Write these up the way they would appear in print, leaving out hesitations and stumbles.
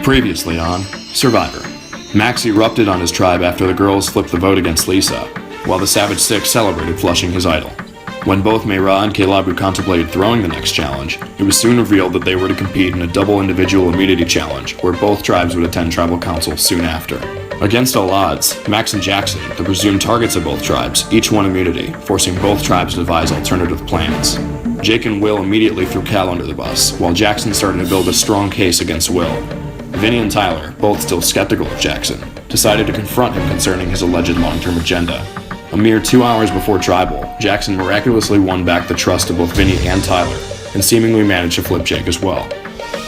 Previously on Survivor. Max erupted on his tribe after the girls flipped the vote against Lisa, while the Savage Six celebrated flushing his idol. When both Mayra and Kelabu contemplated throwing the next challenge, it was soon revealed that they were to compete in a double individual immunity challenge, where both tribes would attend tribal council soon after. Against all odds, Max and Jackson, the presumed targets of both tribes, each won immunity, forcing both tribes to devise alternative plans. Jake and Will immediately threw Cal under the bus, while Jackson started to build a strong case against Will. Vinny and Tyler, both still skeptical of Jackson, decided to confront him concerning his alleged long-term agenda. A mere 2 hours before Tribal, Jackson miraculously won back the trust of both Vinny and Tyler, and seemingly managed to flip Jake as well.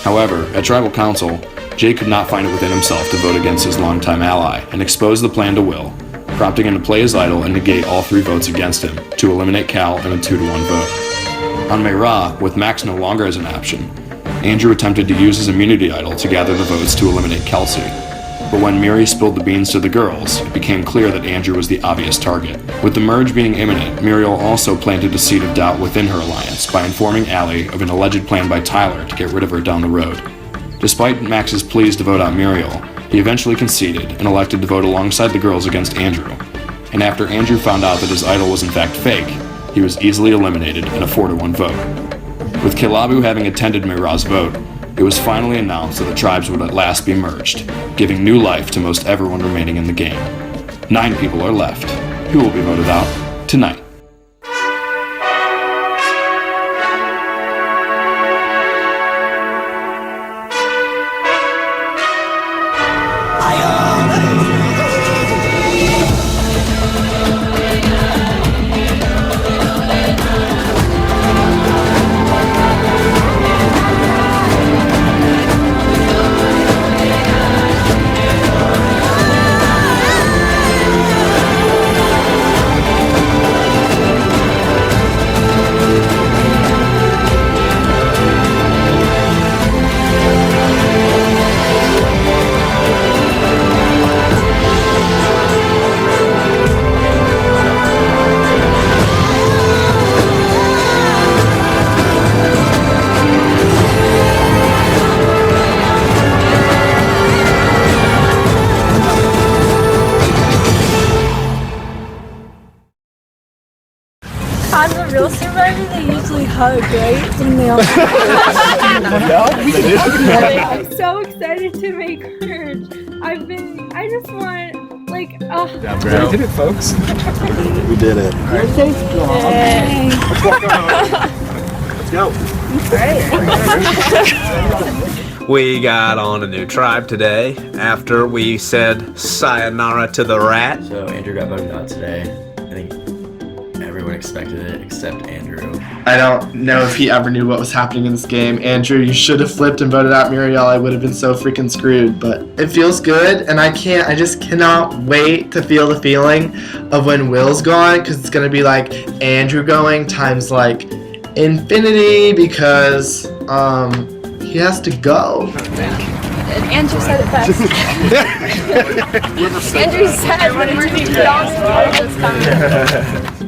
However, at Tribal Council, Jake could not find it within himself to vote against his longtime ally, and exposed the plan to Will, prompting him to play his idol and negate all 3 votes against him, to eliminate Cal in a 2-1 vote. On Mayra, with Max no longer as an option, Andrew attempted to use his immunity idol to gather the votes to eliminate Kelsey. But when Miri spilled the beans to the girls, it became clear that Andrew was the obvious target. With the merge being imminent, Muriel also planted a seed of doubt within her alliance by informing Allie of an alleged plan by Tyler to get rid of her down the road. Despite Max's pleas to vote out Muriel, he eventually conceded and elected to vote alongside the girls against Andrew. And after Andrew found out that his idol was in fact fake, he was easily eliminated in a 4-1 vote. With Kelabu having attended Mayra's vote, it was finally announced that the tribes would at last be merged, giving new life to most everyone remaining in the game. 9 people are left, who will be voted out tonight. On the real Survivor, they usually hug, right? When they all I'm so excited to make merge. I just want, like, oh. Yeah, we did it, folks. We did it. You're so strong. Let's go. We got on a new tribe today after we said sayonara to the rat. So Andrew got voted out today. I think everyone expected it except Andrew. I don't know if he ever knew what was happening in this game. Andrew, you should have flipped and voted out Muriel. I would have been so freaking screwed, but it feels good, and I just cannot wait to feel the feeling of when Will's gone, because it's going to be like Andrew going times like infinity, because he has to go. Andrew said it best. Andrew said when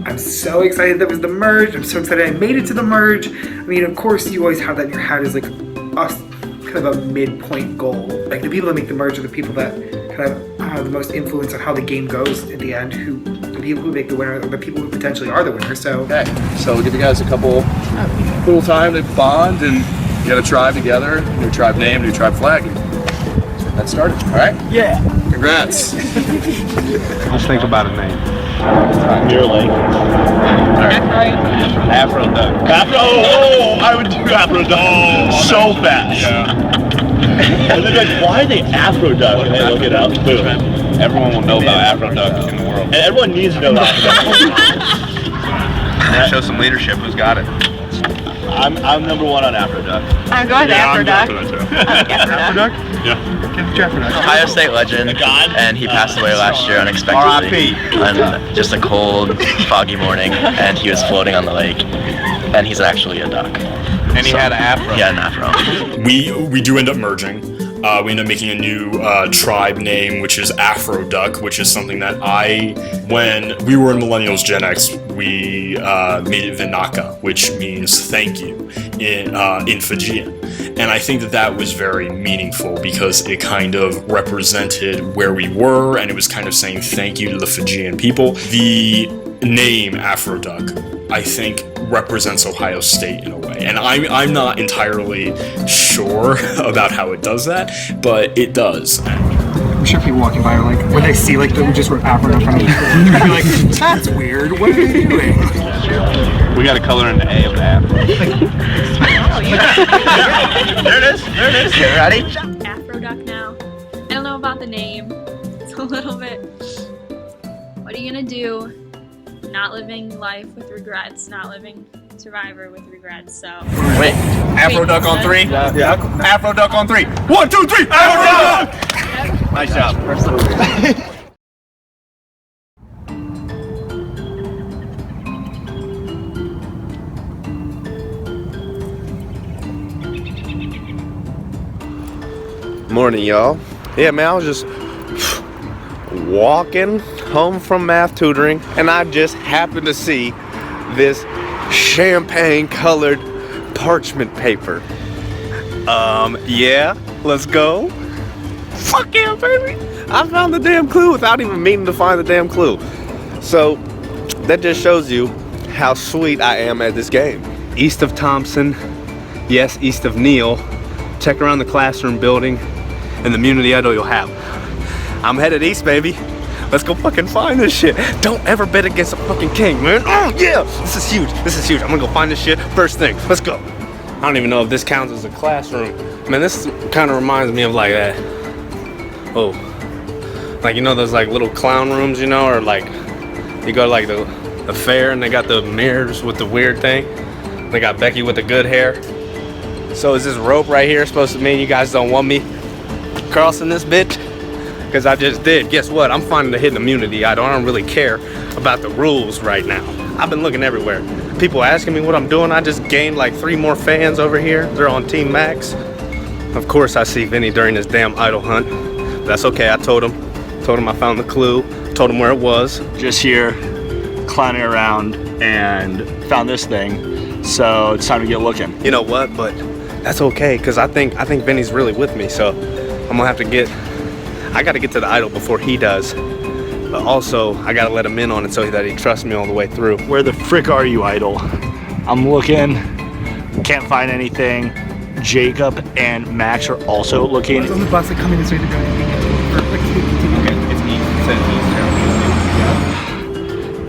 I'm so excited that was the merge. I'm so excited I made it to the merge. I mean, of course, you always have that in your head as like kind of a midpoint goal. Like the people that make the merge are the people that kind of have the most influence on how the game goes in the end. The people who make the winner are the people who potentially are the winner. So okay, so we'll give you guys a little time to bond and get a tribe together, new tribe name, new tribe flag. Let's start it, all right? Yeah. Congrats. Let's think about a name. Mirror Lake. Afro Duck. I would do Afro Duck so fast. Yeah. And they're like, why are they Afro Duck? And they look it up. Boom. Everyone will know about Afro Duck in the world. And everyone needs to know about Afro Duck. Show some leadership. Who's got it? I'm number 1 on Afro Duck. I'm going to Afro Duck. Afro Duck? Yeah. Ohio State legend, and he passed away last year unexpectedly on just a cold, foggy morning, and he was floating on the lake, and he's actually a duck. And he had an afro. He had an afro. We do end up merging. We end up making a new tribe name, which is Afro Duck, which is something that when we were in Millennials Gen X, we made it Vanaka, which means thank you. in Fijian. And I think that was very meaningful because it kind of represented where we were, and it was kind of saying thank you to the Fijian people. The name Afro Duck, I think, represents Ohio State in a way. And I'm not entirely sure about how it does that, but it does. I'm sure people walking by are like, when they see like that we just wrote Afro in front of people, they're gonna be like, that's weird, what are you doing? We gotta color in the A of that. There it is, there it is. You ready? Afro Duck now. I don't know about the name. It's a little bit. What are you gonna do? Not living life with regrets, not living Survivor with regrets, so. Wait, Afro Duck on 3? Yeah. Afro Duck on 3. 1, 2, 3, Afro Duck! Nice job. Morning, y'all. Yeah, man, I was just walking home from math tutoring, and I just happened to see this champagne-colored parchment paper. Yeah, let's go. Fuck yeah, baby! I found the damn clue without even meaning to find the damn clue. So, that just shows you how sweet I am at this game. East of Thompson, yes, east of Neal. Check around the classroom building and the community idol you'll have. I'm headed east, baby. Let's go fucking find this shit. Don't ever bet against a fucking king, man. Oh, yeah. This is huge. This is huge. I'm gonna go find this shit first thing. Let's go. I don't even know if this counts as a classroom. Man, this kind of reminds me of like that. Oh. Like, you know those like little clown rooms, you know? Or like, you go to like the fair and they got the mirrors with the weird thing. They got Becky with the good hair. So is this rope right here supposed to mean you guys don't want me crossing this bitch? Because I just did. Guess what? I'm finding the hidden immunity. I don't really care about the rules right now. I've been looking everywhere. People asking me what I'm doing. I just gained like 3 more fans over here. They're on Team Max. Of course I see Vinny during this damn idol hunt. But that's okay. I told him I found the clue. Told him where it was. Just here, clowning around, and found this thing. So it's time to get looking. You know what? But that's okay, because I think Vinny's really with me. So I'm gonna have to I gotta get to the idol before he does. But also, I gotta let him in on it so that he trusts me all the way through. Where the frick are you, idol? I'm looking, can't find anything. Jacob and Max are also looking. On the bus that coming this way to go.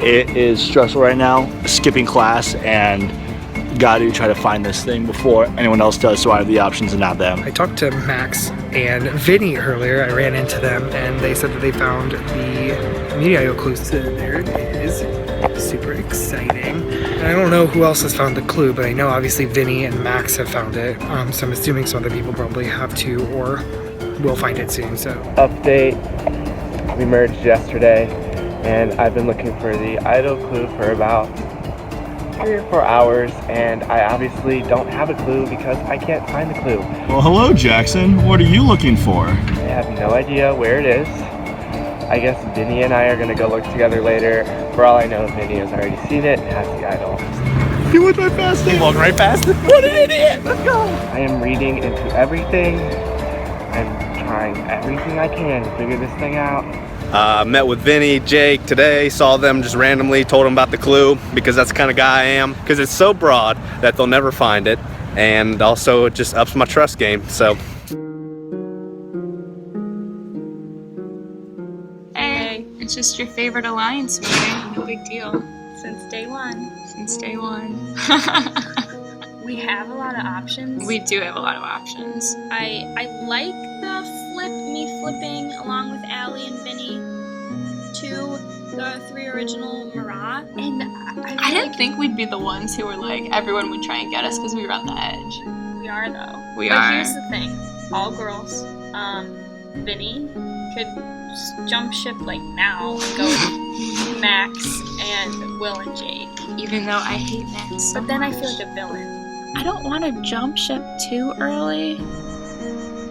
It is stressful right now, skipping class, and got to try to find this thing before anyone else does, so I have the options and not them. I talked to Max and Vinny earlier. I ran into them and they said that they found the media idol clues. So there it is. Super exciting. And I don't know who else has found the clue, but I know obviously Vinny and Max have found it. So I'm assuming some other people probably have too, or will find it soon. So update, we merged yesterday and I've been looking for the idol clue for about 3 or 4 hours, and I obviously don't have a clue because I can't find the clue. Well, hello, Jackson. What are you looking for? I have no idea where it is. I guess Vinny and I are gonna go look together later. For all I know, Vinny has already seen it and has the idol. You went right past it. Walk right past it. What an idiot! Let's go! I am reading into everything. I'm trying everything I can to figure this thing out. Met with Vinny, Jake today, saw them just randomly, told them about the clue because that's the kind of guy I am. Because it's so broad that they'll never find it, and also it just ups my trust game, so. Hey, it's just your favorite alliance meeting, no big deal. Since day one. Since day one. We have a lot of options. We do have a lot of options. I like the me flipping along with Allie and Vinny to the 3 original Marat, and I didn't think we'd be the ones who were like, everyone would try and get us because we were on the edge. We are though. We but are. Here's the thing, all girls. Vinny could just jump ship like now and go with Max and Will and Jake. Even though I hate Max so But then much. I feel like a villain. I don't want to jump ship too early.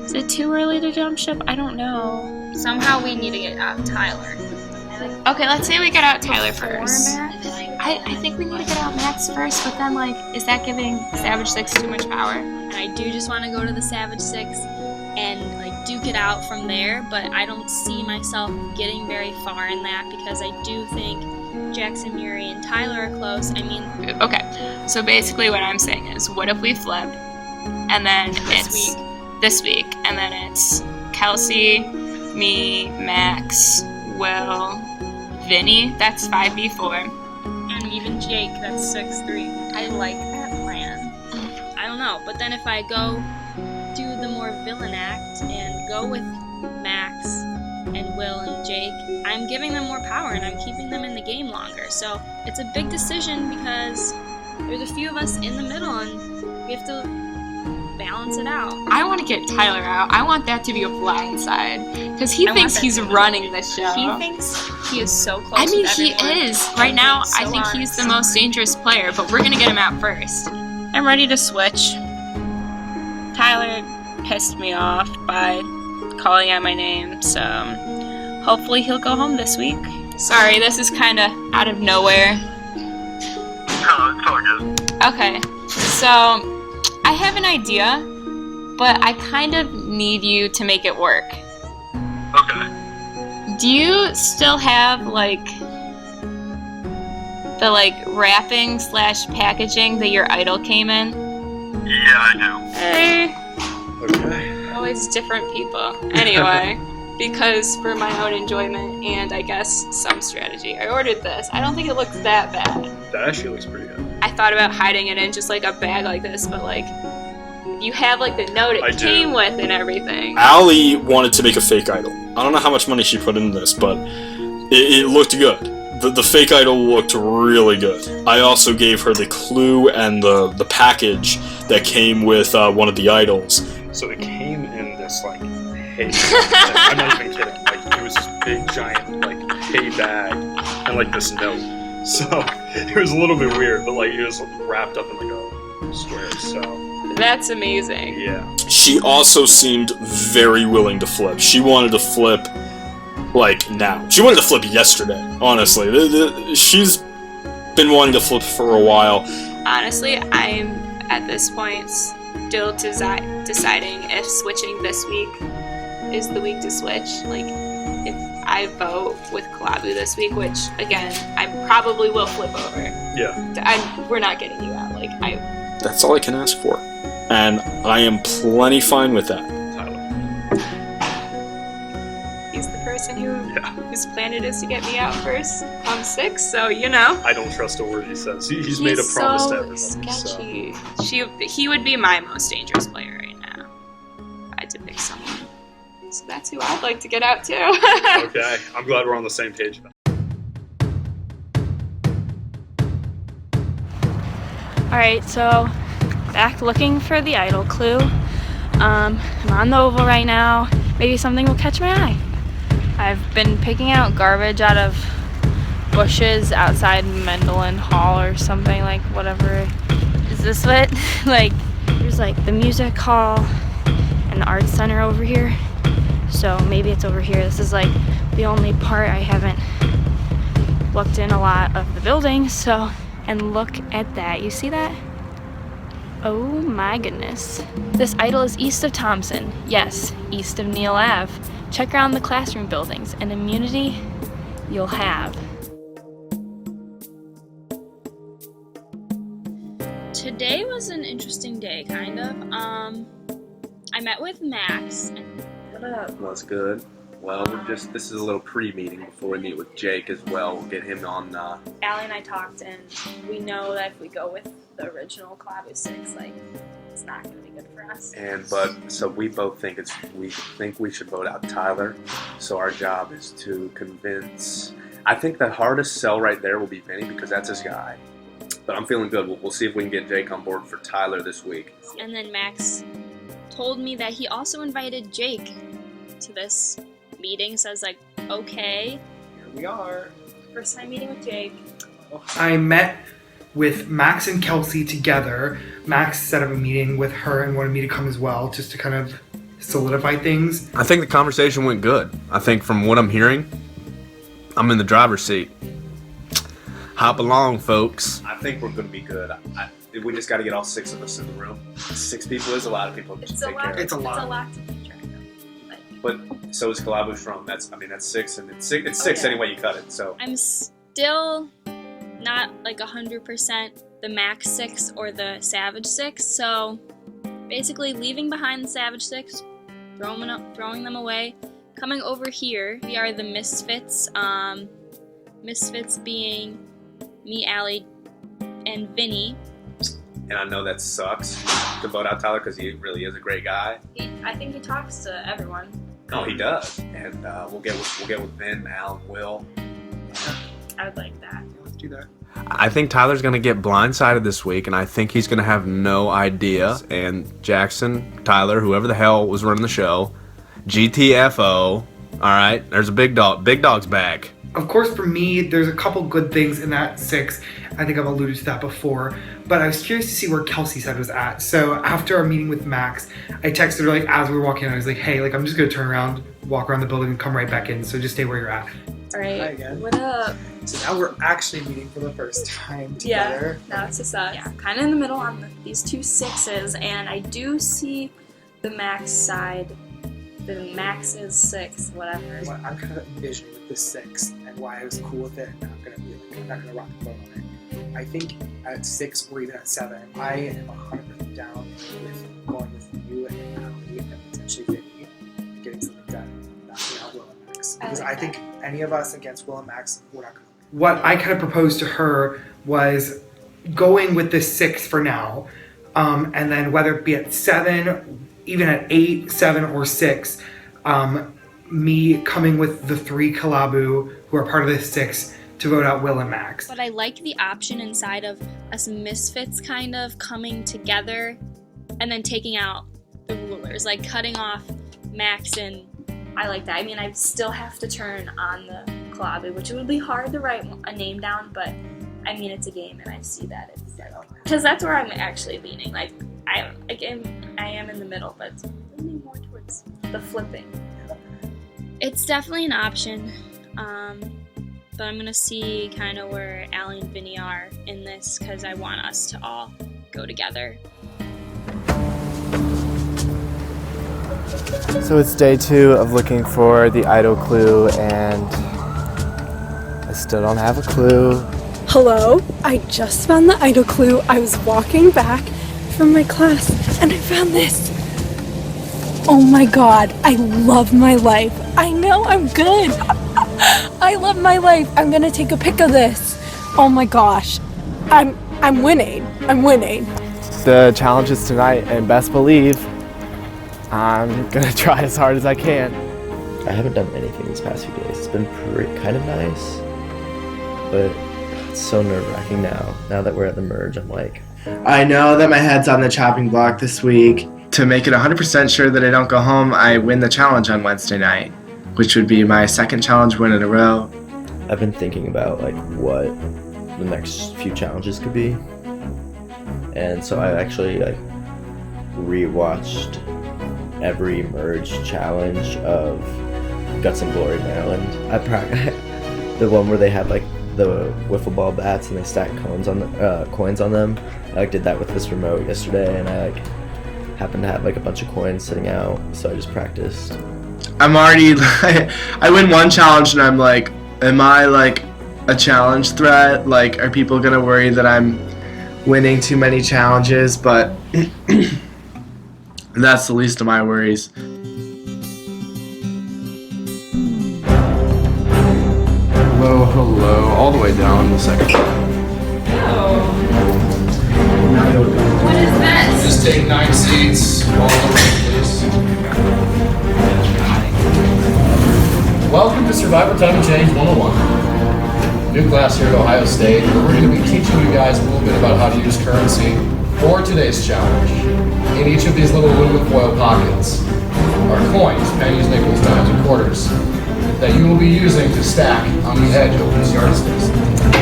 Is it too early to jump ship? I don't know. Somehow we need to get out Tyler. Okay, let's say we get out Tyler first. I think we need to get out Max first, but then, like, is that giving Savage 6 too much power? And I do just want to go to the Savage 6 and, like, duke it out from there, but I don't see myself getting very far in that because I do think Jackson, Murray, and Tyler are close. I mean... Okay, so basically what I'm saying is, what if we flip, and then this week, and then it's Kelsey, me, Max, Will, Vinny, that's 5v4. And even Jake, that's 6-3. I like that plan. I don't know, but then if I go do the more villain act and go with Max and Will and Jake, I'm giving them more power and I'm keeping them in the game longer. So it's a big decision because there's a few of us in the middle and we have to balance it out. I want to get Tyler out. I want that to be a blindside because he thinks he's running the show. He thinks he is so close. I mean, with he everyone. is. Right now, So I think hard. he's the most dangerous player, but we're going to get him out first. I'm ready to switch. Tyler pissed me off by calling out my name, so hopefully he'll go home this week. Sorry, this is kind of out of nowhere. No, it's all good. Okay, so I have an idea, but I kind of need you to make it work. Okay. Do you still have, like, the, like, wrapping / packaging that your idol came in? Yeah, I do. Hey. Okay. Always different people. Anyway, because for my own enjoyment and I guess some strategy, I ordered this. I don't think it looks that bad. That actually looks pretty good. I thought about hiding it in just like a bag like this, but like, you have like the note it I do. came with and everything. Allie wanted to make a fake idol. I don't know how much money she put into this, but it looked good. The fake idol looked really good. I also gave her the clue and the package that came with one of the idols. So it came in this like hay. I'm not even kidding. Like it was this big giant like hay bag and like this note. So it was a little bit weird, but like it was wrapped up in like a square. So That's amazing. yeah. She also seemed very willing to flip. She wanted to flip like now. She wanted to flip yesterday, honestly. She's been wanting to flip for a while. Honestly, I'm at this point still deciding if switching this week is the week to switch. Like, if I vote with Kalabu this week, which, again, I probably will flip over. Yeah. We're not getting you out. Like, That's all I can ask for. And I am plenty fine with that. he's the person whose plan it is to get me out first on 6, so you know. I don't trust a word he says. He's made a promise to everybody. Sketchy. He would be my most dangerous player right now. If I had to pick someone. So that's who I'd like to get out too. Okay, I'm glad we're on the same page. Alright, so back looking for the idol clue. I'm on the oval right now. Maybe something will catch my eye. I've been picking out garbage out of bushes outside Mendelin Hall or something, like whatever. Is this what? Like, there's like the music hall and the arts center over here. So maybe it's over here. This is like the only part I haven't looked in a lot of the building. So, and look at that. You see that? Oh my goodness. This idol is east of Thompson. Yes, east of Neil Ave. Check around the classroom buildings and immunity you'll have. Today was an interesting day, kind of. I met with Max. What's good? Well, this is a little pre-meeting before we meet with Jake as well. We'll get him on. Allie and I talked, and we know that if we go with the original Kalabu 6, like, it's not going to be good for us. So we both think we should vote out Tyler. So our job is to convince. I think the hardest sell right there will be Vinny because that's his guy. But I'm feeling good. We'll see if we can get Jake on board for Tyler this week. And then Max told me that he also invited Jake to this meeting, so I was like, okay. Here we are. First time meeting with Jake. I met with Max and Kelsey together. Max set up a meeting with her and wanted me to come as well, just to kind of solidify things. I think the conversation went good. I think from what I'm hearing, I'm in the driver's seat. Hop along, folks. I think we're going to be good. We just got to get all 6 of us in the room. 6 people is a lot of people to take care of. It's a lot. It's a lot to keep track of. But so is Calabu from. That's 6, and it's 6 anyway you cut it. So I'm still not like 100% the Max 6 or the Savage 6. So basically leaving behind the Savage 6, throwing them away, coming over here. We are the Misfits. Misfits being me, Allie, and Vinny. And I know that sucks to vote out Tyler because he really is a great guy. I think he talks to everyone. No, he does. And we'll get with Ben, Al, and Will. I would like that. Let's do that. I think Tyler's going to get blindsided this week, and I think he's going to have no idea. And Jackson, Tyler, whoever the hell was running the show, GTFO. All right, there's a big dog. Big dog's back. Of course, for me, there's a couple good things in that 6. I think I've alluded to that before, but I was curious to see where Kelsey said was at. So after our meeting with Max, I texted her like as we were walking in. I was like, "Hey, like I'm just gonna turn around, walk around the building, and come right back in. So just stay where you're at." All right. Hi again. What up? So now we're actually meeting for the first time together. Yeah. Now it's just us. Yeah. Kind of in the middle on these 2 6s, and I do see the Max side. The Max is 6, whatever. What I'm kind of envisioning with the 6 and why I was cool with it, and I'm not gonna rock the boat on it. I think at 6 or even at 7, I am 100% down with going with you and Natalie and potentially Vinny, getting something done, knocking out Will and Max. Because I think any of us against Will and Max, we're not gonna. What I kind of proposed to her was going with the 6 for now, and then whether it be at 7, even at 8, 7, or 6, me coming with the 3 Calabu who are part of the 6 to vote out Will and Max. But I like the option inside of us Misfits kind of coming together and then taking out the rulers, like cutting off Max, and I like that. I mean, I still have to turn on the Calabu, which would be hard to write a name down, but I mean, it's a game and I see that it's because that's where I'm actually leaning. Like I am in the middle, but it's leaning more towards the flipping. It's definitely an option, but I'm gonna see kind of where Allie and Vinny are in this because I want us to all go together. So it's day 2 of looking for the idol clue, and I still don't have a clue. Hello, I just found the idol clue. I was walking back from my class and I found this. Oh my god, I love my life. I know I'm good. I love my life. I'm gonna take a pic of this. Oh my gosh, I'm winning. I'm winning. The challenge is tonight, and best believe I'm gonna try as hard as I can. I haven't done anything these past few days. It's been kind of nice, but it's so nerve-wracking now. Now that we're at the merge, I'm like, I know that my head's on the chopping block this week. To make it 100% sure that I don't go home, I win the challenge on Wednesday night, which would be my 2nd challenge win in a row. I've been thinking about like what the next few challenges could be, and so I actually like rewatched every merge challenge of Guts and Glory Maryland. The one where they had like the wiffle ball bats and they stacked coins on them. I like did that with this remote yesterday, and I like happened to have like a bunch of coins sitting out, so I just practiced. I'm already I win one challenge and I'm like, am I like a challenge threat? Like, are people gonna worry that I'm winning too many challenges? But that's the least of my worries. Hello, all the way down the 2nd floor. What is this? Just take 9 seats, all the way, please. Welcome to Survivor Time and Change 101. New class here at Ohio State, where we're going to be teaching you guys a little bit about how to use currency for today's challenge. In each of these little aluminum foil pockets are coins, pennies, nickels, dimes, and quarters that you will be using to stack on the edge of this yard space.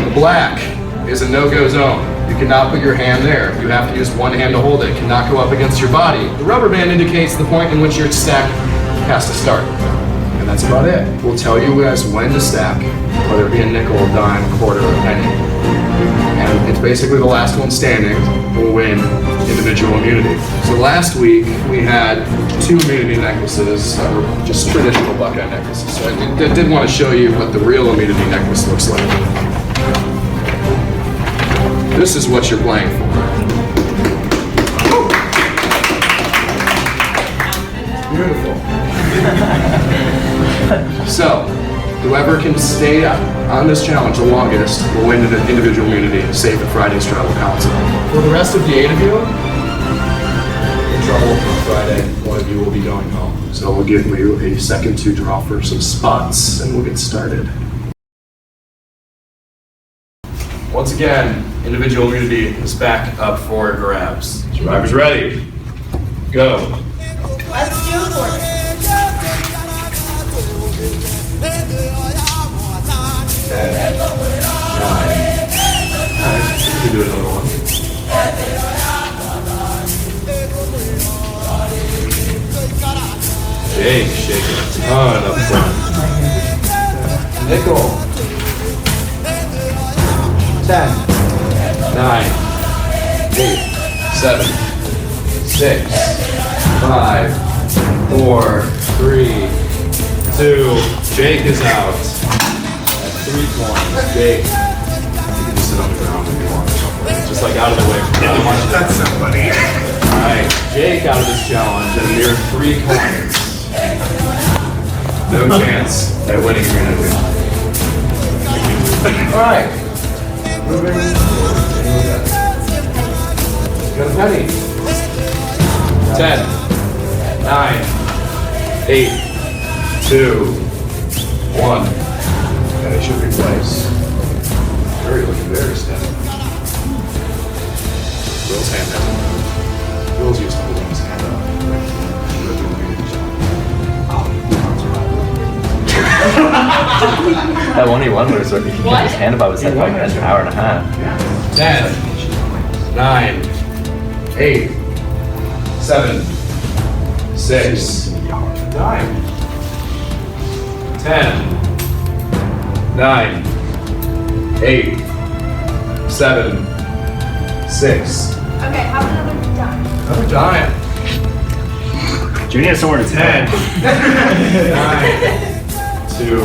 The black is a no-go zone. You cannot put your hand there. You have to use one hand to hold it. It cannot go up against your body. The rubber band indicates the point in which your stack has to start. And that's about it. We'll tell you guys when to stack, whether it be a nickel, dime, quarter, or penny. And it's basically the last one standing will win individual immunity. So last week we had 2 immunity necklaces that were just traditional Buckeye necklaces. So I did want to show you what the real immunity necklace looks like. This is what you're playing for. Beautiful. So, whoever can stay on this challenge the longest will win an individual immunity, save at Friday's travel council. For the rest of the 8 of you, in trouble on Friday, one of you will be going home. So we'll give you a second to draw for some spots, and we'll get started. Once again, individual immunity is back up for grabs. Survivors ready? Go. Let's do a quarter. 10, 9. You can do another one. Jake shaking a ton up front. Nickel. 10, 9, 8, 7, 6, 5, 4, 3, 2. Jake is out. That's 3 coins. Jake. You can just sit on the ground if you want or something. Just like out of the way. That's so funny. Alright, Jake out of this challenge and near 3 coins. No chance at winning immunity. Alright. Moving. Got a penny. 10, 9, 8, 2, 1. And it should replace. Looking very steady. Will's hand hasn't moved. Will's used to holding his hand up. That one he won was like he kept his hand above his head for like an hour and a half. 10, 9, 8, 7, 6, 9. 10, 9, 8, 7, 6. Okay, how about another dime? Another dime. Janie has somewhere to 10, 9, 2,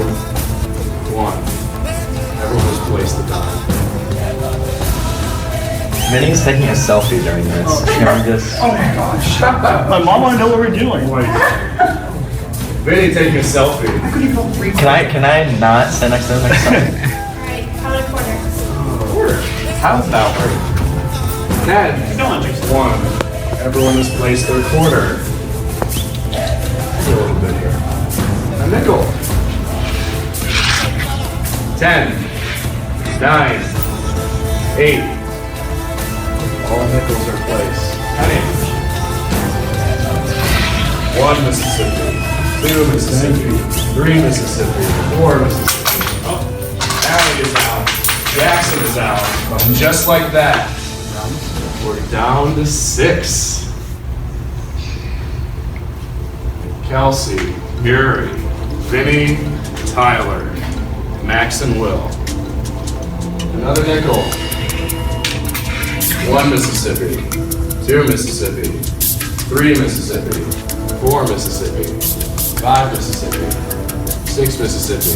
1. Everyone has placed the dime. Minnie's taking a selfie during this. Can we just... Oh my gosh. My mom wanted to know what we're doing. Vinny taking a selfie. Can I not stand next to him next time? Alright, count a quarter. How's that work? 10, 1. Everyone has placed their quarter. A little bit here. A nickel. 10, 9, 8. All nickels are placed. Penny. 1 Mississippi. 2 Mississippi. 3 Mississippi. 4 Mississippi. Oh, Allie is out. Jackson is out. Just like that. We're down to 6. Kelsey, Yuri, Vinny, Tyler, Max and Will. Another nickel. 1 Mississippi, 2 Mississippi, 3 Mississippi, 4 Mississippi, 5 Mississippi, 6 Mississippi.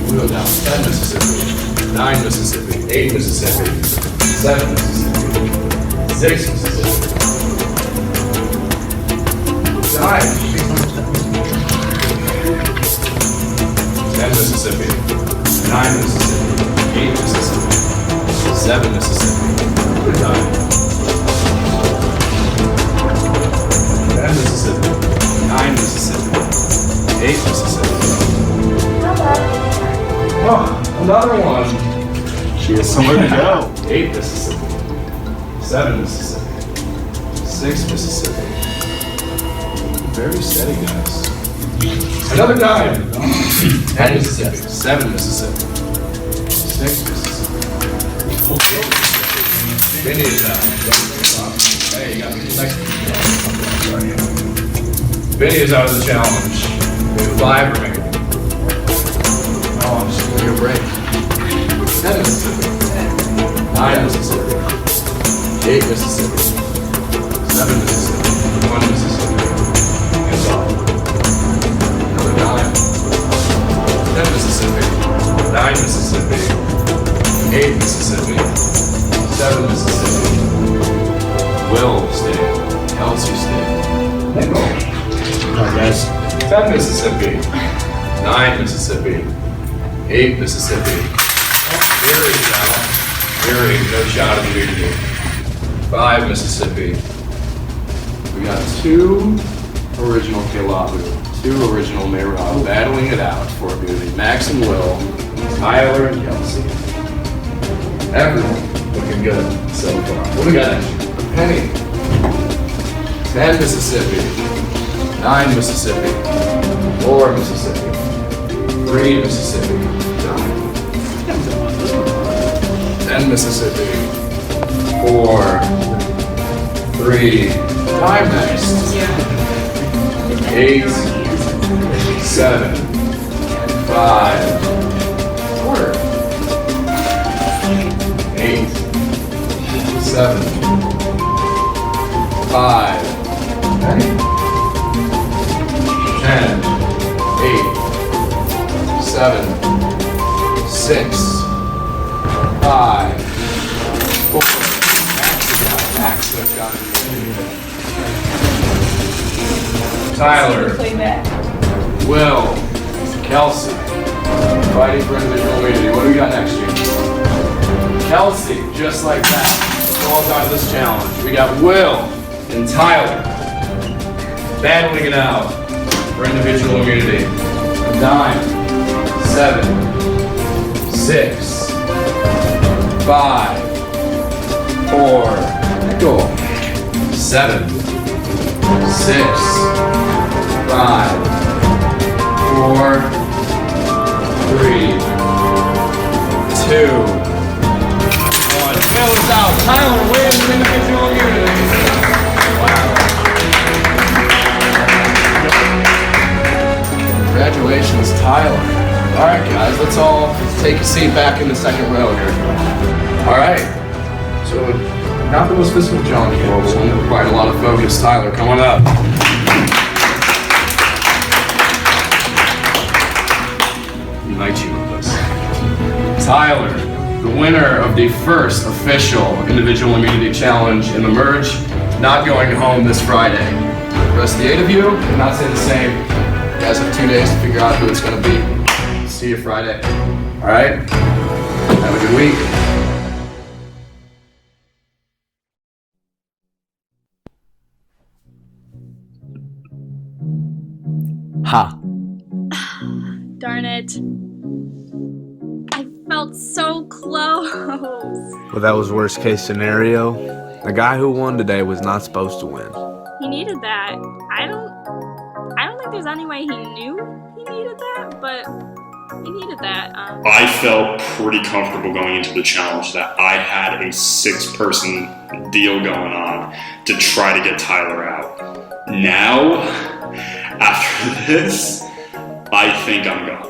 We go down 10 Mississippi, 9 Mississippi, 8 Mississippi, 7 Mississippi, 6 Mississippi. 9. 10 Mississippi, 9 Mississippi, 8 Mississippi, 7 Mississippi. Good time. 10 Mississippi, 9 Mississippi, 8 Mississippi. Oh, another one. She has somewhere to go. 8 Mississippi, 7 Mississippi, 6 Mississippi. Very steady, guys. Another dime. 10 Mississippi, 7 Mississippi, 6 Mississippi. Vinny is out. Hey, you got me next. Vinny is out of the challenge. We have 5 remaining. Oh, I'm just gonna take a break. 10 Mississippi. 9 Mississippi. 8 Mississippi. 7 Mississippi. 1 Mississippi. And so, another 9. 10 Mississippi. 9 Mississippi. 8 Mississippi. 7 Mississippi. Will stay. Kelsey stay. Alright guys. 10 Mississippi. 9 Mississippi. 8 Mississippi. Very now. Very no shot of immunity. 5 Mississippi. We got 2 original Kilabu, 2 original Mayra battling it out for immunity. Max and Will, Tyler and Kelsey. Everyone looking good so far. What do we got next? Penny. 10 Mississippi. 9 Mississippi. 4 Mississippi. 3 Mississippi. 10 Mississippi. 4. 3. Time next. 8. 7. 5. 8. 7. 5. 10. 8. 7. 6. 5. 4. Max has got it. Tyler. Will. Kelsey. Fighting for individual immunity. What do we got next year? Kelsey, just like that, falls out of this challenge. We got Will and Tyler battling it out for individual immunity. 9, 7, 6, 5, 4, go. 7, 6, 5, 4, 3, 2, 1. Will is out. Tyler wins individual immunity. Wow. Congratulations, Tyler. All right, guys, let's all take a seat back in the second row here. All right. So, not the most physical challenge in the world, but one that required a lot of focus. Tyler, come on up. Unite you with us. Tyler, the winner of the first official individual immunity challenge in the merge, not going home this Friday. The rest of the 8 of you, I'm not saying the same. You guys have 2 days to figure out who it's going to be. See you Friday. All right? Have a good week. Ha. Darn it. I felt so close. Well, that was worst case scenario. The guy who won today was not supposed to win. He needed that. I don't think there's any way he knew he needed that, but he needed that. I felt pretty comfortable going into the challenge that I had a 6-person deal going on to try to get Tyler out. Now, after this, I think I'm gone.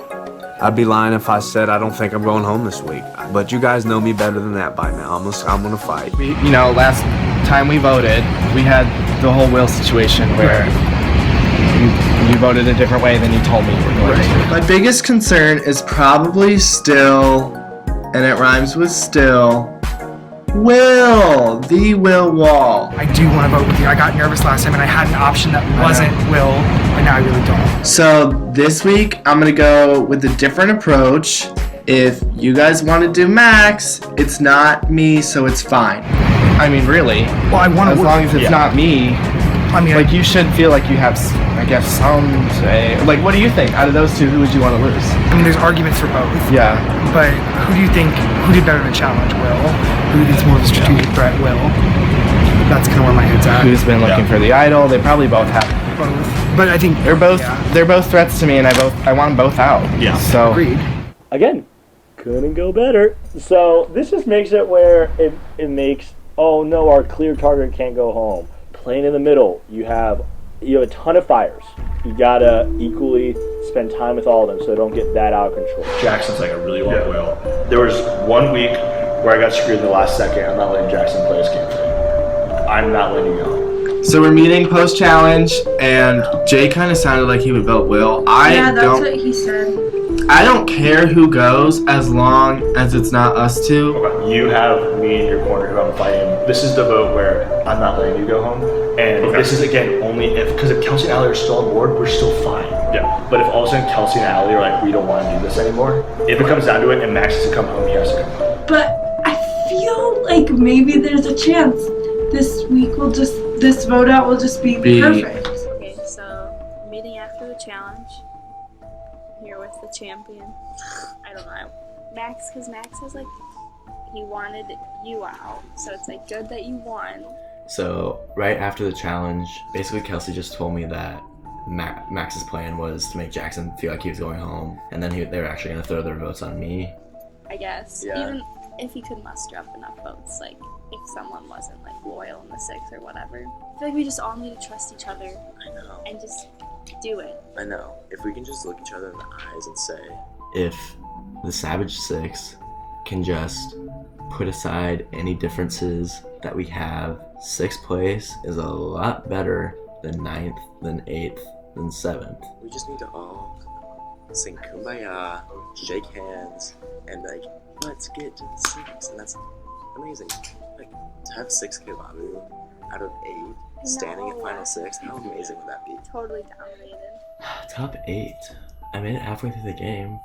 I'd be lying if I said I don't think I'm going home this week. But you guys know me better than that by now. I'm gonna fight. You know, last time we voted, we had the whole Will situation where you voted a different way than you told me you were going to. My biggest concern is probably still, and it rhymes with still, Will, the Will Wall. I do want to vote with you. I got nervous last time and I had an option that wasn't Will, but now I really don't. So this week, I'm gonna go with a different approach. If you guys want to do Max, it's not me, so it's fine. I mean, really. Well, I want to. As long as it's not me. I mean, like, you should feel like you have, I guess, some say. Like, what do you think? Out of those two, who would you want to lose? I mean, there's arguments for both. Yeah. But who do you think, who did better in the challenge? Will? Who did more of a strategic threat? Will? That's kind of where my head's at. Who's been looking for the idol? They probably both have. Both. But I think they're both threats to me, and I want them both out. Yeah. So. Agreed. Again, couldn't go better. So this just makes it where it makes, oh no, our clear target can't go home. Playing in the middle, you have you have a ton of fires. You gotta equally spend time with all of them so they don't get that out of control. Jackson's like a really long whale. There was 1 week where I got screwed in the last second. I'm not letting Jackson play his campaign. I'm not letting you go. So we're meeting post-challenge, and Jay kind of sounded like he would vote Will. Yeah, that's what he said. I don't care who goes as long as it's not us two. Okay. You have me in your corner who I'm fighting. This is the vote where I'm not letting you go home. And this is, again, only if, because if Kelsey and Allie are still on board, we're still fine. Yeah. But if all of a sudden Kelsey and Allie are like, we don't want to do this anymore, if it comes down to it and Max has to come home, he has to come home. But I feel like maybe there's a chance this vote out will just be perfect. Okay, so meeting after the challenge. Here with the champion. I don't know. Max, because Max is like, he wanted you out. So it's like good that you won. So right after the challenge, basically Kelsey just told me that Max's plan was to make Jackson feel like he was going home, and then they were actually going to throw their votes on me. I guess. Yeah. Even if he could muster up enough votes, like if someone wasn't like loyal in the 6 or whatever. I feel like we just all need to trust each other. I know. And just do it. I know. If we can just look each other in the eyes and say, if the Savage 6 can just put aside any differences that we have, 6th place is a lot better than 9th, than 8th, than 7th. we just need to all sing Kumbaya, shake hands, and like, let's get to the 6. And that's amazing. Like, to have 6 Kebabu out of 8 standing at final 6, how amazing would that be? Totally dominated. Top 8. I made it halfway through the game,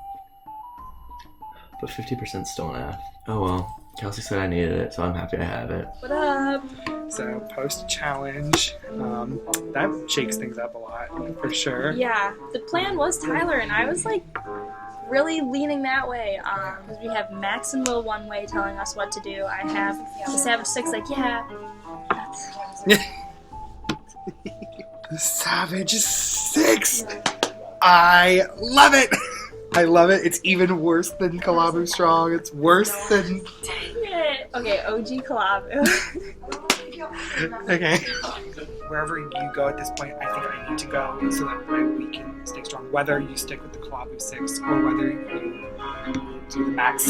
but 50% still an F. Oh well. Kelsey said I needed it, so I'm happy I have it. What up? So post-challenge, that shakes things up a lot, for sure. Yeah, the plan was Tyler, and I was like really leaning that way. Because we have Max and Will one way telling us what to do. I have the Savage 6 like, yeah. The Savage 6! I love it! I love it. It's even worse than Kalabu Strong. It's worse than... Dang it! Okay, OG Kalabu. Okay. Wherever you go at this point, I think I need to go so that we can stay strong. Whether you stick with the Kalabu 6 or whether you do the Max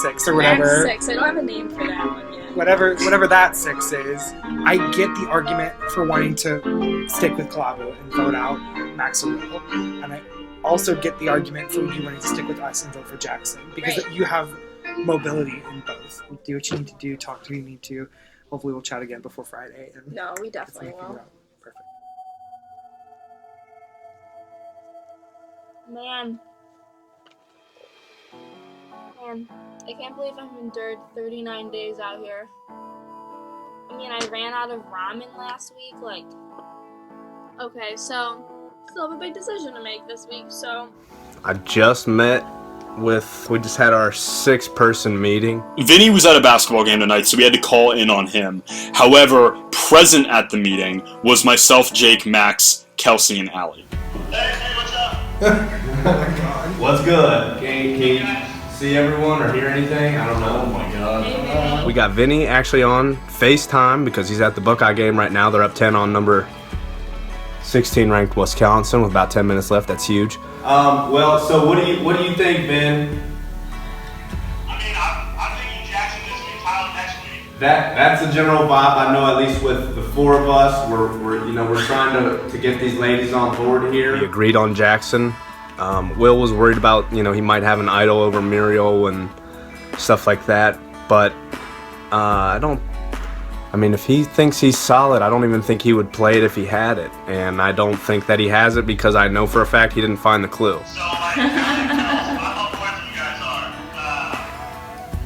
6 or whatever. Max 6. I don't have a name for that one yet. Whatever that 6 is, I get the argument for wanting to stick with Kalabu and vote out Max or Will, and I also get the argument for you wanting to stick with us and vote for Jackson because you have mobility in both. Do what you need to do, talk to who you need to. Hopefully we'll chat again before Friday. And no, we definitely will. Perfect. Man, I can't believe I've endured 39 days out here. I mean, I ran out of ramen last week, like... Okay, so... Still have a big decision to make this week, so... I just met with... We just had our 6-person meeting. Vinny was at a basketball game tonight, so we had to call in on him. However, present at the meeting was myself, Jake, Max, Kelsey, and Allie. Hey, what's up? Oh my god. What's good? Can you see everyone or hear anything? I don't know. Oh my god. We got Vinny actually on FaceTime because he's at the Buckeye game right now. They're up 10 on number 16 ranked Wisconsin with about 10 minutes left. That's huge. Well, so what do you think, Vin? I mean, I'm thinking Jackson this week, Tyler next week. That's a general vibe. I know at least with the 4 of us, we're trying to get these ladies on board here. We agreed on Jackson. Will was worried about, he might have an idol over Muriel and stuff like that, but if he thinks he's solid, I don't even think he would play it if he had it. And I don't think that he has it because I know for a fact he didn't find the clue. So, like, I love the way you guys are.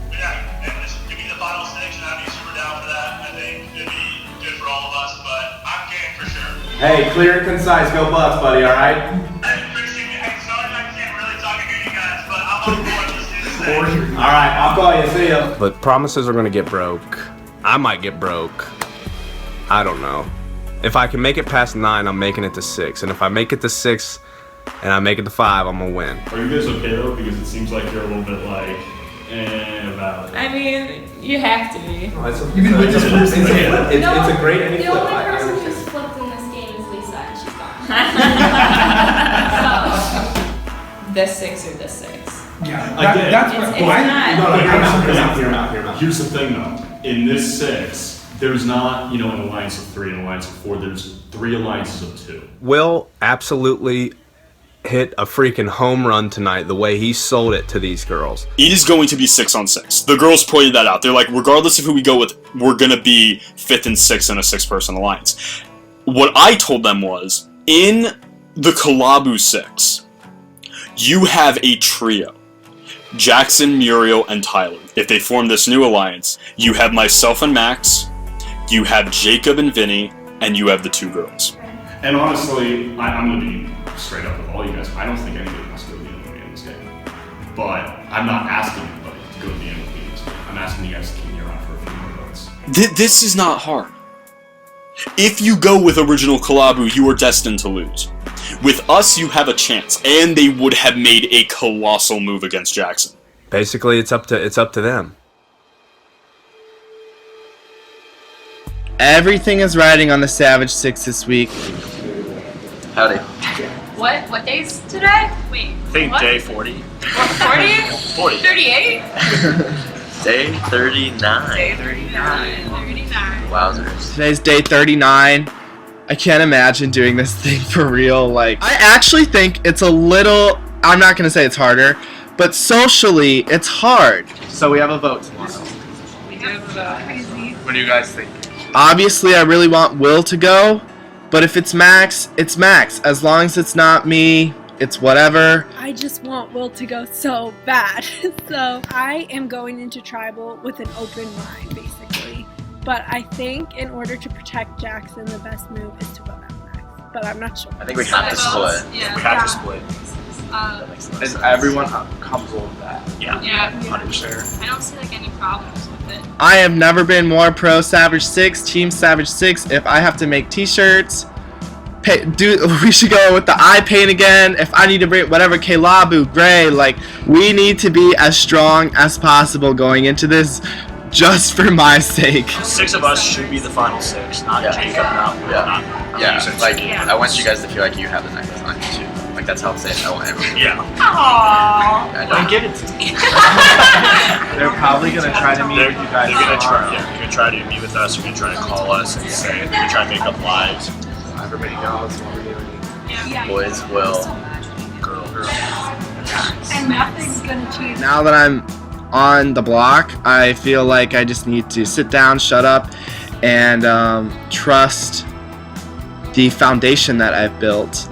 But yeah, and just give me the final 6, and I'd be super down for that. I think it'd be good for all of us, but I'm game for sure. Hey, clear and concise. Go Bucks, buddy, all right? Hey, appreciate it. Hey, sorry I can't really talk to you guys, but I'm on board with this. All right, I'll call you. See ya. But promises are going to get broke. I might get broke. I don't know. If I can make it past 9, I'm making it to 6. And if I make it to 6 and I make it to 5, I'm going to win. Are you guys okay though? Because it seems like you're a little bit like, about it. I mean, you have to be. It's a great The only person who's flipped in this game is This 6 or this 6. Yeah, Again, that's what. It's not. Hear me out. Here's the thing though. In this 6, there's not, an alliance of 3 and an alliance of 4. There's 3 alliances of 2. Will absolutely hit a freaking home run tonight the way he sold it to these girls. It is going to be 6-on-6. The girls pointed that out. They're like, regardless of who we go with, we're going to be 5th and 6th in a 6-person alliance. What I told them was, in the Kalabu 6, you have a trio. Jackson, Muriel, and Tyler. If they form this new alliance, you have myself and Max, you have Jacob and Vinny, and you have the 2 girls. And honestly, I'm going to be straight up with all you guys. I don't think anybody has to go to the end in this game. But I'm not asking anybody to go to the end in this game. I'm asking you guys to keep me around for a few more votes. This is not hard. If you go with original Kalabu, you are destined to lose. With us, you have a chance, and they would have made a colossal move against Jackson. Basically, it's up to them. Everything is riding on the Savage 6 this week. Howdy. What day's today? Wait. I think what? day 40. What, 40? 38? Day 39. Day 39. Wowzers. Today's day 39. I can't imagine doing this thing for real. Like, I actually think it's a little, I'm not gonna say it's harder, but socially, it's hard. So we have a vote tomorrow. We do have a vote. Crazy. What do you guys think? Obviously, I really want Will to go, but if it's Max, it's Max. As long as it's not me, it's whatever. I just want Will to go so bad. So I am going into Tribal with an open mind, basically. But I think in order to protect Jackson, the best move is to vote out Max. But I'm not sure. I think we have to split. Yeah. We have to split. Is everyone comfortable with that? Yeah. 100%. I don't see any problems with it. I have never been more pro Savage 6, Team Savage 6. If I have to make t-shirts, we should go with the eye paint again. If I need to bring whatever, Kalabu, Gray, we need to be as strong as possible going into this. Just for my sake. 6 of us should be the final 6, not Jacob, not Will, not I want you guys to feel like you have the necklace on you too. That's how I'm saying I want everyone. Yeah. Aww. Don't give it to me. They're probably gonna try to meet with you guys. They're gonna try to meet with us. They're gonna try to call us and say. They're gonna try to make up lives. Everybody knows what we're doing. Boys will. Girl. And nothing's gonna change. Now that I'm on the block, I feel like I just need to sit down, shut up, and trust the foundation that I've built.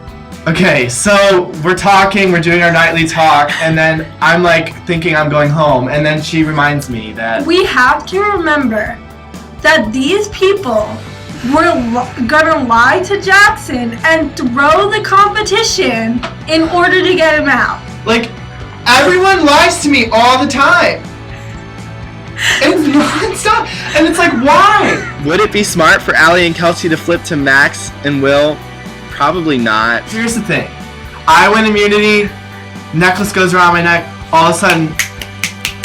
Okay, so we're doing our nightly talk, and then I'm thinking I'm going home, and then she reminds me that We have to remember that these people were gonna lie to Jackson and throw the competition in order to get him out. everyone lies to me all the time. It's nonstop, and it's why? Would it be smart for Allie and Kelsey to flip to Max and Will? Probably not. Here's the thing. I win immunity, necklace goes around my neck, all of a sudden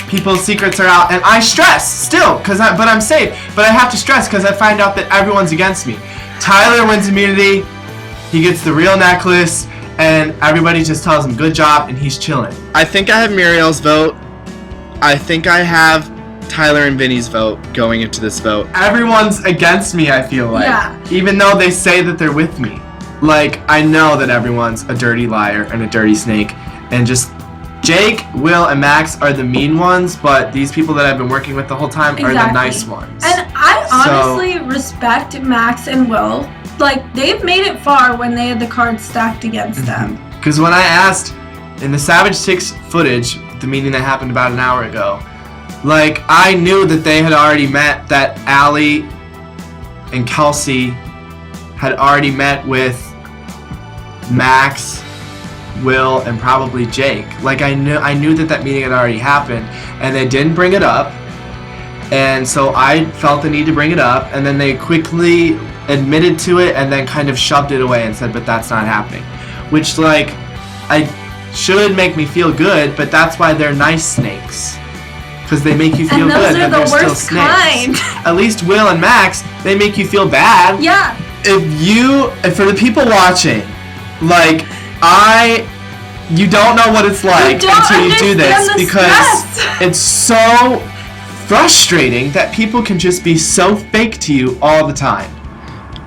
people's secrets are out, and I stress still, but I'm safe. But I have to stress because I find out that everyone's against me. Tyler wins immunity, he gets the real necklace, and everybody just tells him good job, and he's chilling. I think I have Muriel's vote. I think I have Tyler and Vinny's vote going into this vote. Everyone's against me, I feel like. Yeah. Even though they say that they're with me. I know that everyone's a dirty liar and a dirty snake, and just Jake, Will, and Max are the mean ones, but these people that I've been working with the whole time are the nice ones. And I honestly respect Max and Will. They've made it far when they had the cards stacked against them. Because when I asked in the Savage 6 footage, the meeting that happened about an hour ago, I knew that they had already met, that Allie and Kelsey had already met with Max, Will, and probably Jake. I knew that meeting had already happened, and they didn't bring it up, and so I felt the need to bring it up, and then they quickly admitted to it, and then kind of shoved it away and said, but that's not happening. Which, I should make me feel good, but that's why they're nice snakes. Because they make you feel good, but they're still snakes. At least Will and Max, they make you feel bad. Yeah. If for the people watching, Like, you don't know what it's like until you do this, because it's so frustrating that people can just be so fake to you all the time.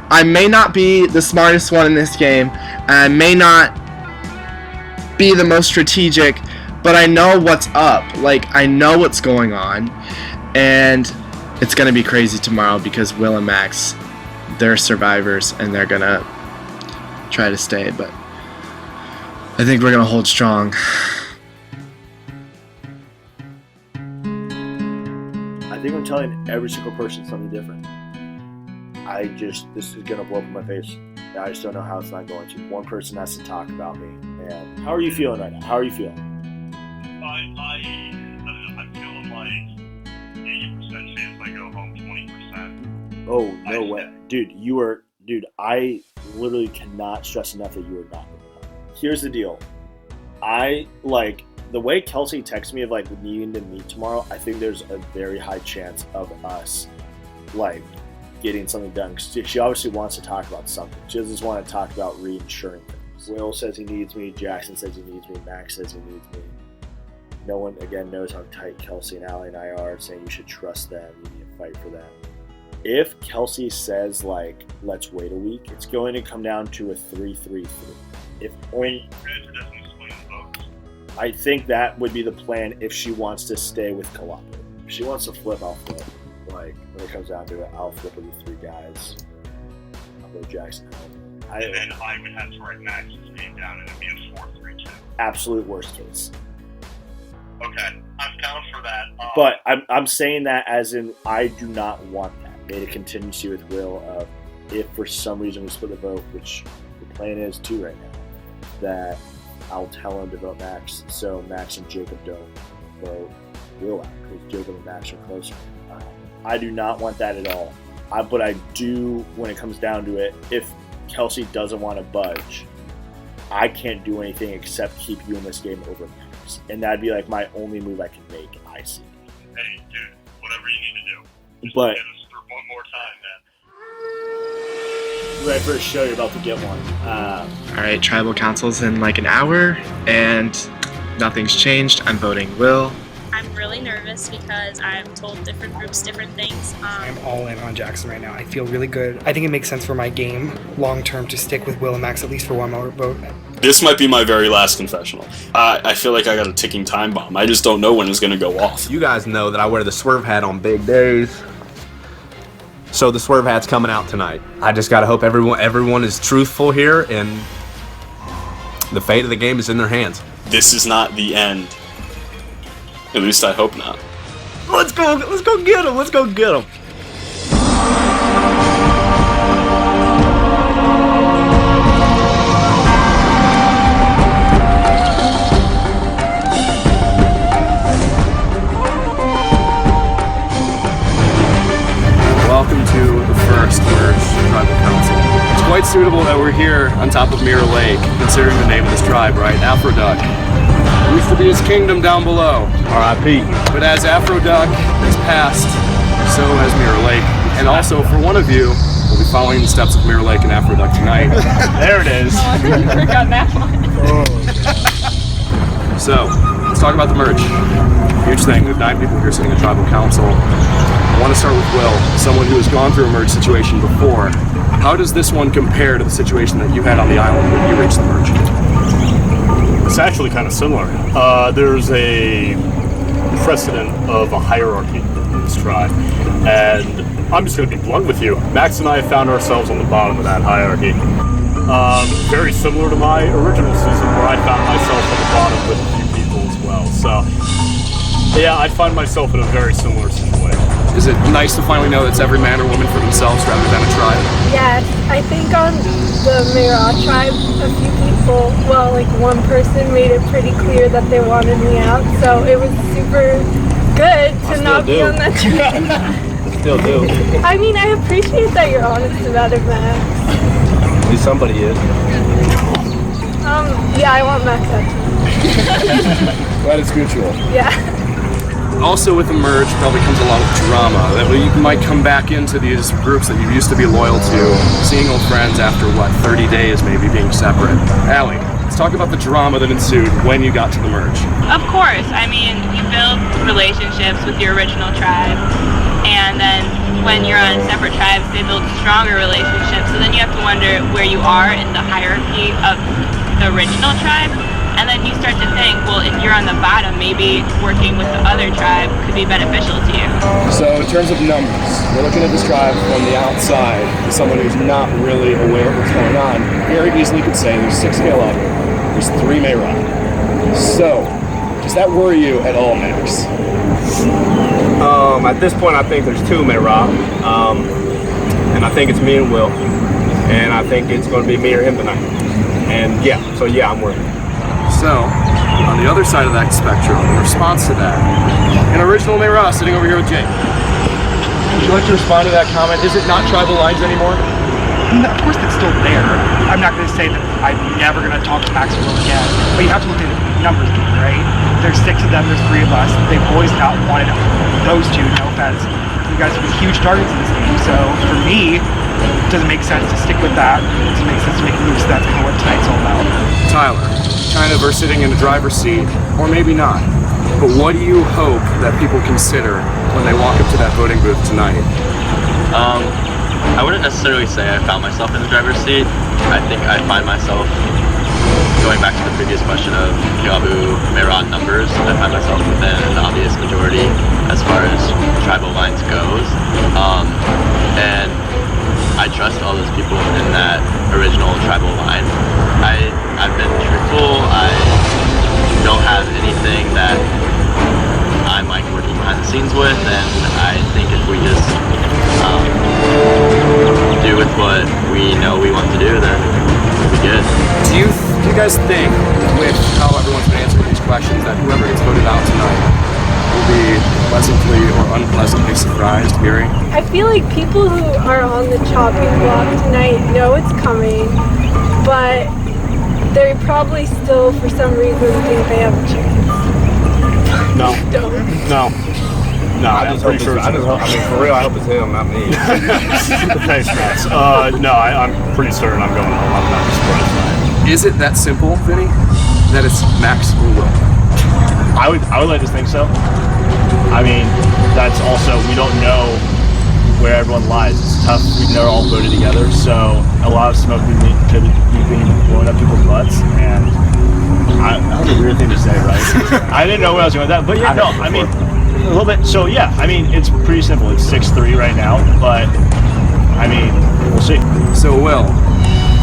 I may not be the smartest one in this game, and I may not be the most strategic, but I know what's up. Like, I know what's going on, and it's gonna be crazy tomorrow because Will and Max, they're survivors, and they're gonna try to stay, but I think we're gonna hold strong. I think I'm telling every single person something different. This is gonna blow up in my face. I just don't know how it's not going to. One person has to talk about me. And how are you feeling right now? How are you feeling? I'm feeling like 80% chance I go home, 20%. Oh, no way. Dude, I literally cannot stress enough that you are not going home. Here's the deal. The way Kelsey texted me of needing to meet tomorrow, I think there's a very high chance of us getting something done. She obviously wants to talk about something. She doesn't just want to talk about reinsuring things. Will says he needs me. Jackson says he needs me. Max says he needs me. No one, again, knows how tight Kelsey and Allie and I are, saying you should trust them. You need to fight for them. If Kelsey says, let's wait a week, it's going to come down to a 3-3-3. I think that would be the plan if she wants to stay with Kalapa. If she wants to flip, I'll flip. When it comes down to it, I'll flip with the 3 guys. I'll go Jackson home. And then I would have to write Max's name down and it'd be a 4-3-2. Absolute worst case. Okay, I'm down for that. But I'm saying that as in I do not want that. Made a contingency with Will of if for some reason we split the vote, which the plan is 2 right now, that I'll tell him to vote Max, so Max and Jacob don't vote Will out, because Jacob and Max are closer. I do not want that at all. But I do, when it comes down to it, if Kelsey doesn't want to budge, I can't do anything except keep you in this game over Max. And that'd be my only move I can make, I see. Hey, dude, whatever you need to do. Just But get us through one more time, man. right for a show, you're about to get one. Alright, tribal council's in an hour, and nothing's changed. I'm voting Will. I'm really nervous because I've told different groups different things. I'm all in on Jackson right now. I feel really good. I think it makes sense for my game long term to stick with Will and Max at least for one more vote. This might be my very last confessional. I feel like I got a ticking time bomb. I just don't know when it's going to go off. You guys know that I wear the swerve hat on big days. So the swerve hat's coming out tonight. I just gotta hope everyone is truthful here, and the fate of the game is in their hands. This is not the end. At least I hope not. Let's go get him. Let's go get him. Welcome to the first merged tribal council. It's quite suitable that we're here on top of Mirror Lake, considering the name of this tribe, right? Afroduck. Used to be his kingdom down below. R.I.P. But as Afroduck has passed, so has Mirror Lake. And also, for one of you, we'll be following the steps of Mirror Lake and Afroduck tonight. There it is. I forgot that one. So, let's talk about the merge. Huge thing. We have 9 people here sitting in tribal council. I want to start with Will, someone who has gone through a merge situation before. How does this one compare to the situation that you had on the island when you reached the merge? It's actually kind of similar. There's a precedent of a hierarchy in this tribe, and I'm just going to be blunt with you. Max and I have found ourselves on the bottom of that hierarchy. Very similar to my original season, where I found myself on the bottom with a few people as well. So, yeah, I find myself in a very similar situation. Is it nice to finally know that it's every man or woman for themselves rather than a tribe? Yes, I think on the Mira tribe, a few people, one person made it pretty clear that they wanted me out, so it was super good to not be on that tribe. Still do. I mean, I appreciate that you're honest about it, Max. At least somebody is. Yeah, I want Max out too. That is mutual. Yeah. Also with the merge probably comes a lot of drama. That you might come back into these groups that you used to be loyal to, seeing old friends after, 30 days maybe being separate. Allie, let's talk about the drama that ensued when you got to the merge. Of course, I mean, you build relationships with your original tribe, and then when you're on separate tribes, they build stronger relationships, so then you have to wonder where you are in the hierarchy of the original tribe, and then you start to think, well, if you're on the bottom, maybe working with the other tribe could be beneficial to you. So in terms of numbers, we're looking at this tribe from the outside, as someone who's not really aware of what's going on, very easily could say there's 6 Caleb, there's 3 Mayron. So, does that worry you at all, Max? At this point, I think there's 2 Mayron, and I think it's me and Will, and I think it's going to be me or him tonight. And yeah, I'm worried. So, on the other side of that spectrum, in response to that, an original Mayra sitting over here with Jake. Would you like to respond to that comment? Is it not tribal lines anymore? No, of course it's still there. I'm not going to say that I'm never going to talk to Max or Will again, but you have to look at the numbers game, right? There's 6 of them, there's 3 of us. They've always not wanted those 2, no offense. You guys have been huge targets in this game, so for me, it doesn't make sense to stick with that. It doesn't make sense to make moves, so that's kind of what tonight's all about. Tyler, kind of are sitting in the driver's seat, or maybe not. But what do you hope that people consider when they walk up to that voting booth tonight? I wouldn't necessarily say I found myself in the driver's seat. I think I find myself, going back to the previous question of Kiabu Mayron numbers, I find myself within an obvious majority as far as tribal lines goes. And I trust all those people in that original tribal line. I've been truthful. I don't have anything that I'm like working behind the scenes with, and I think if we just do with what we know we want to do, then we'll be good. Do you guys think, with how everyone's been answering these questions, that whoever gets voted out tonight will be pleasantly or unpleasantly surprised hearing? I feel like people who are on the chopping block tonight know it's coming, but they probably still, for some reason, think they have a chance. No, I'm pretty sure. I mean, for real, I hope it's him, not me. Thanks, Max. I'm pretty certain I'm going home. I'm not surprised tonight. Is it that simple, Vinny? That it's Max or Will? I would like to think so. I mean, that's also, we don't know where everyone lies. It's tough. We've never all voted together, so a lot of smoke could be blowing up people's butts, and that was a weird thing to say, right? I didn't know where I was going with that, but yeah, no, I mean, a little bit. So yeah, I mean, it's pretty simple. It's 6-3 right now, but I mean, we'll see. So, Will,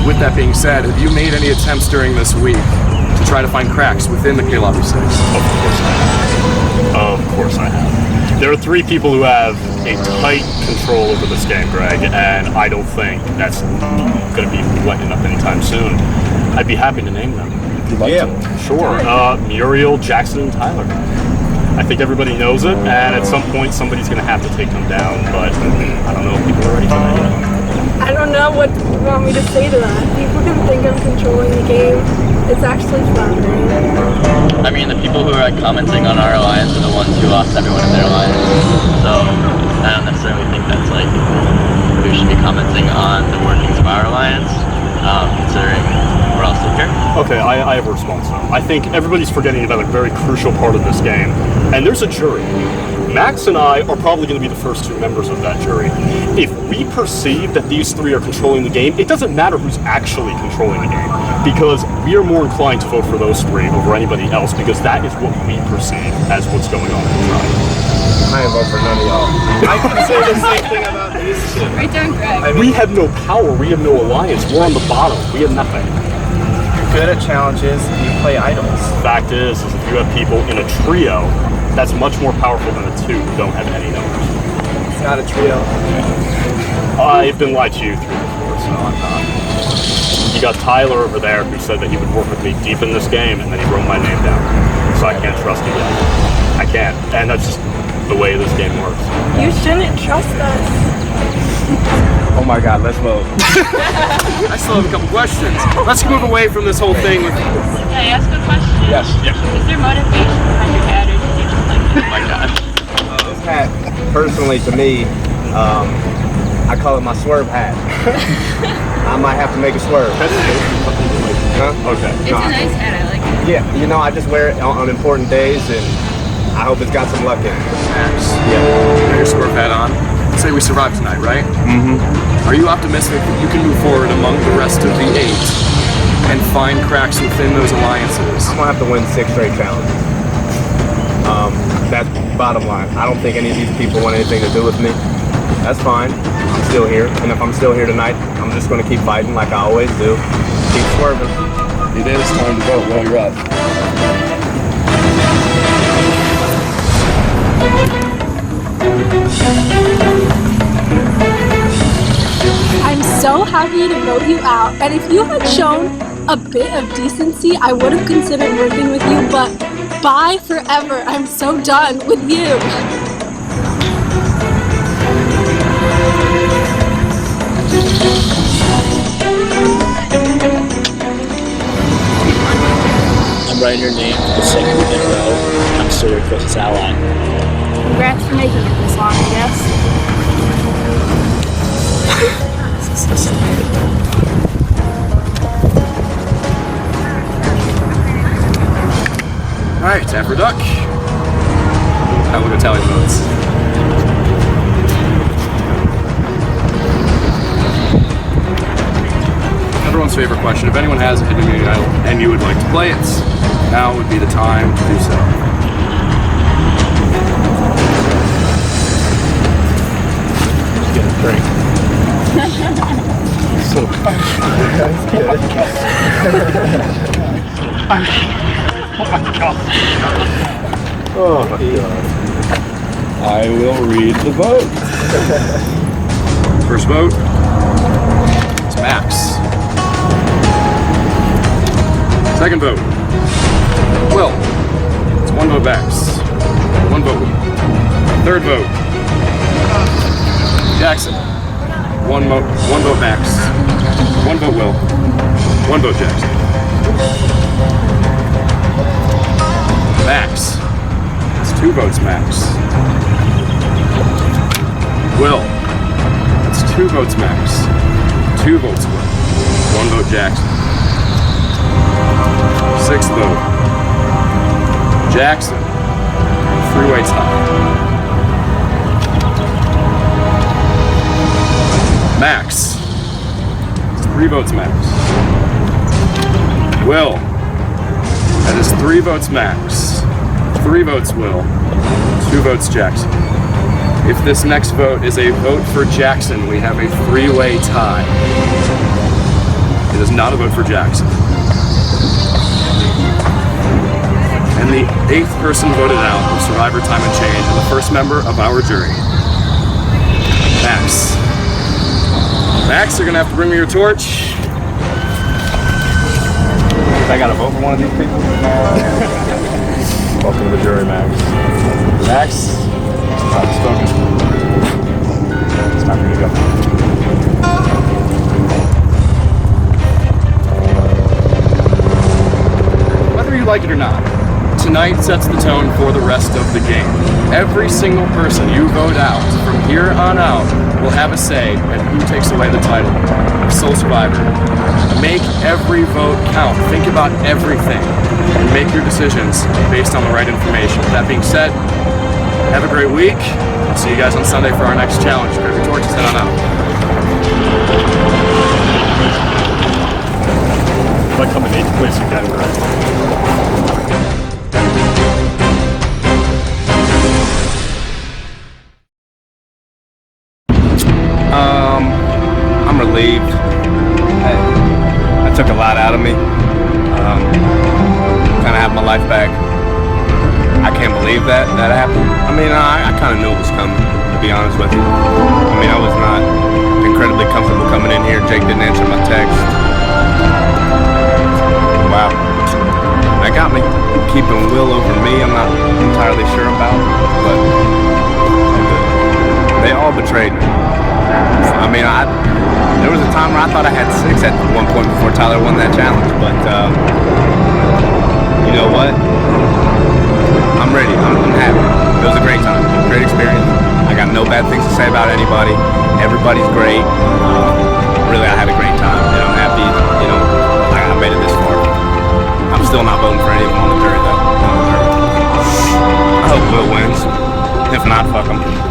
with that being said, have you made any attempts during this week to try to find cracks within the K-Lobby 6? Of course I have. There are 3 people who have a tight control over this game, Greg, and I don't think that's going to be letting up anytime soon. I'd be happy to name them if you'd like to. Sure. Muriel, Jackson, and Tyler. I think everybody knows it, and at some point somebody's going to have to take them down, but I don't know if people are ready for that yet. I don't know what you want me to say to that. People can think I'm controlling the game. It's actually fun, right? I mean, the people who are like commenting on our alliance are the ones who lost everyone in their alliance. So I don't necessarily think that's like who should be commenting on the workings of our alliance, considering we're all still here. Okay, I have a response now. I think everybody's forgetting about a very crucial part of this game, and there's a jury. Max and I are probably going to be the first 2 members of that jury. If we perceive that these 3 are controlling the game, it doesn't matter who's actually controlling the game, because we are more inclined to vote for those 3 over anybody else, because that is what we perceive as what's going on in the tribe. I ain't vote for none of y'all. I can say the same thing about this shit. Right down, Greg. We have no power, we have no alliance, we're on the bottom, we have nothing. You're good at challenges, you play idols. Fact is if you have people in a trio, that's much more powerful than the 2 who don't have any numbers. It's not a trio. I've been lied to you through before, so I'm not. You got Tyler over there who said that he would work with me deep in this game, and then he wrote my name down. So I can't trust you yet. I can't, and that's just the way this game works. You shouldn't trust us. Oh my God, let's vote. I still have a couple questions. Let's move away from this whole thing with... Can I ask a question? Yes. Is there motivation behind your ad, or did you just like my God. This hat, personally to me, I call it my swerve hat. I might have to make a swerve. Huh? Okay. It's a nice hat, I like it. Yeah, you know, I just wear it on important days, and I hope it's got some luck in it. Max, Yeah. put your swerve hat on. Say we survive tonight, right? Mm-hmm. Are you optimistic that you can move forward among the rest of the 8 and find cracks within those alliances? I'm gonna have to win 6 straight challenges. That's bottom line. I don't think any of these people want anything to do with me. That's fine. I'm still here, and if I'm still here tonight, I'm just gonna keep fighting like I always do. Keep swerving. It is time to vote. Well, you're up. I'm so happy to vote you out, and if you had shown a bit of decency, I would have considered working with you, but bye forever. I'm so done with you. I'm writing your name for the second week in a row. I'm still your closest ally. Congrats for making it this long, I guess. Alright, time for Duck. Now we'll go tally votes. Everyone's favorite question. If anyone has a hidden immunity idol and you would like to play it, now would be the time to do so. Just get a drink. So that's good. Oh my God. I will read the vote. First vote is Max. Second vote, Will. It's 1 vote Max. 1 vote Will. Third vote, Jackson. 1 vote Max. 1 vote Will. 1 vote Jackson. Max. It's 2 votes Max. Will. That's 2 votes Max. 2 votes Will. 1 vote Jackson. 6th vote. Jackson. 3-way tie. Max. It's 3 votes Max. Will. That is 3 votes Max. 3 votes Will. 2 votes Jackson. If this next vote is a vote for Jackson, we have a 3-way tie. It is not a vote for Jackson. And the 8th person voted out of Survivor Time and Change, and the first member of our jury, Max. Max, you're gonna have to bring me your torch. I gotta vote for one of these people? Welcome to the jury, Max. Max, I've spoken. It's time for you to go. Whether you like it or not, tonight sets the tone for the rest of the game. Every single person you vote out from here on out will have a say in who takes away the title of Sole Survivor. Make every vote count. Think about everything and make your decisions based on the right information. With that being said, have a great week. I'll see you guys on Sunday for our next challenge. Grab your torches, head on out. Like coming in, please, you got it right. I'm relieved. That took a lot out of me. Kind of have my life back. I can't believe that happened. I mean, I kind of knew it was coming, to be honest with you. I mean, I was not incredibly comfortable coming in here. Jake didn't answer my text. Wow. That got me. Keeping Will over me, I'm not entirely sure about, but they all betrayed me. I mean, there was a time where I thought I had 6 at one point before Tyler won that challenge, but you know what? I'm ready. I'm happy. It was a great time, great experience. I got no bad things to say about anybody. Everybody's great. Really, I had a great time, and I'm happy. You know, I made it this far. I'm still not voting for any of them on the jury, though. I hope Will wins. If not, fuck him.